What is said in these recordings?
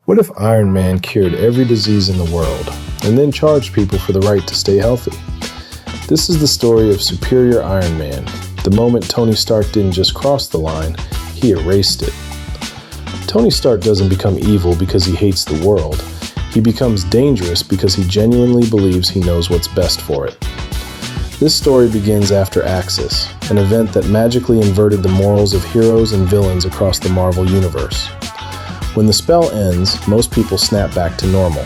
What if Iron Man cured every disease in the world and then charged people for the right to stay healthy? This is the story of Superior Iron Man. The moment Tony Stark didn't just cross the line, he erased it. Tony Stark doesn't become evil because he hates the world. He becomes dangerous because he genuinely believes he knows what's best for it. This story begins after Axis, an event that magically inverted the morals of heroes and villains across the Marvel Universe. When the spell ends, most people snap back to normal.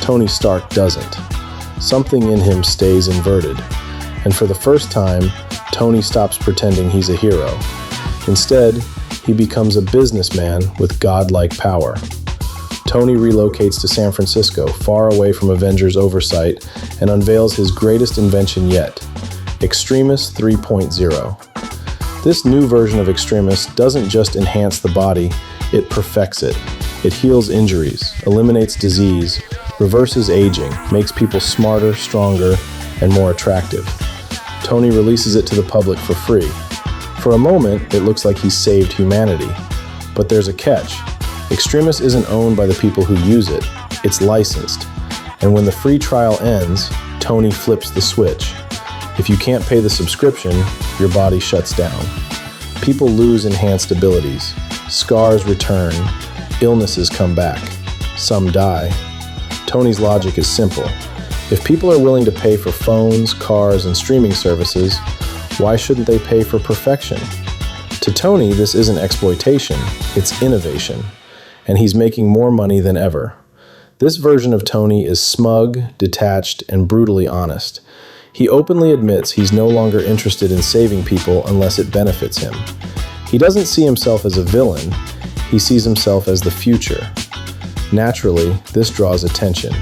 Tony Stark doesn't. Something in him stays inverted, and for the first time, Tony stops pretending he's a hero. Instead, he becomes a businessman with godlike power. Tony relocates to San Francisco, far away from Avengers' oversight, and unveils his greatest invention yet, Extremis 3.0. This new version of Extremis doesn't just enhance the body, it perfects it. It heals injuries, eliminates disease, reverses aging, makes people smarter, stronger, and more attractive. Tony releases it to the public for free. For a moment, it looks like he's saved humanity. But there's a catch. Extremis isn't owned by the people who use it. It's licensed. And when the free trial ends, Tony flips the switch. If you can't pay the subscription, your body shuts down. People lose enhanced abilities. Scars return. Illnesses come back. Some die. Tony's logic is simple. If people are willing to pay for phones, cars, and streaming services, why shouldn't they pay for perfection? To Tony, this isn't exploitation, it's innovation. And he's making more money than ever. This version of Tony is smug, detached, and brutally honest. He openly admits he's no longer interested in saving people unless it benefits him. He doesn't see himself as a villain, he sees himself as the future. Naturally, this draws attention,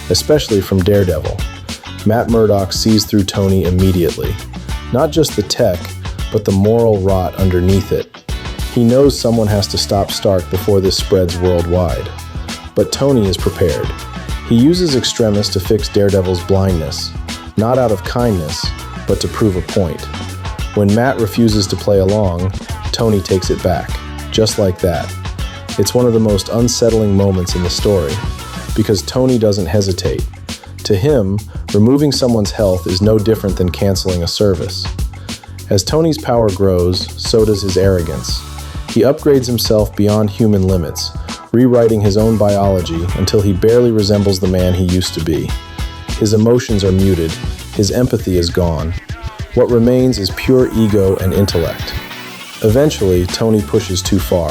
especially from Daredevil. Matt Murdock sees through Tony immediately. Not just the tech, but the moral rot underneath it. He knows someone has to stop Stark before this spreads worldwide. But Tony is prepared. He uses Extremis to fix Daredevil's blindness, not out of kindness, but to prove a point. When Matt refuses to play along, Tony takes it back, just like that. It's one of the most unsettling moments in the story, because Tony doesn't hesitate. To him, removing someone's health is no different than canceling a service. As Tony's power grows, so does his arrogance. He upgrades himself beyond human limits, rewriting his own biology until he barely resembles the man he used to be. His emotions are muted, his empathy is gone. What remains is pure ego and intellect. Eventually, Tony pushes too far.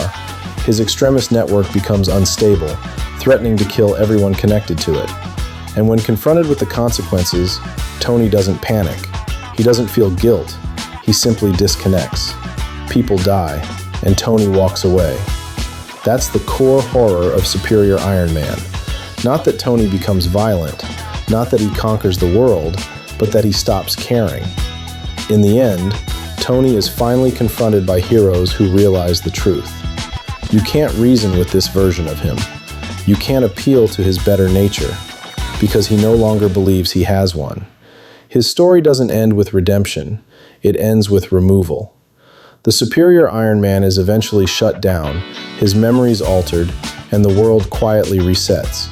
His Extremis network becomes unstable, threatening to kill everyone connected to it. And when confronted with the consequences, Tony doesn't panic. He doesn't feel guilt. He simply disconnects. People die, and Tony walks away. That's the core horror of Superior Iron Man. Not that Tony becomes violent, not that he conquers the world, but that he stops caring. In the end, Tony is finally confronted by heroes who realize the truth. You can't reason with this version of him. You can't appeal to his better nature, because he no longer believes he has one. His story doesn't end with redemption, it ends with removal. The Superior Iron Man is eventually shut down, his memories altered, and the world quietly resets.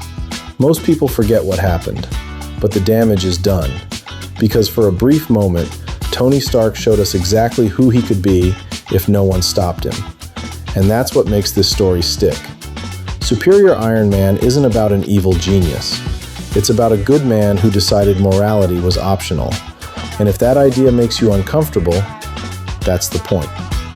Most people forget what happened, but the damage is done, because for a brief moment, Tony Stark showed us exactly who he could be if no one stopped him. And that's what makes this story stick. Superior Iron Man isn't about an evil genius. It's about a good man who decided morality was optional. And if that idea makes you uncomfortable, that's the point.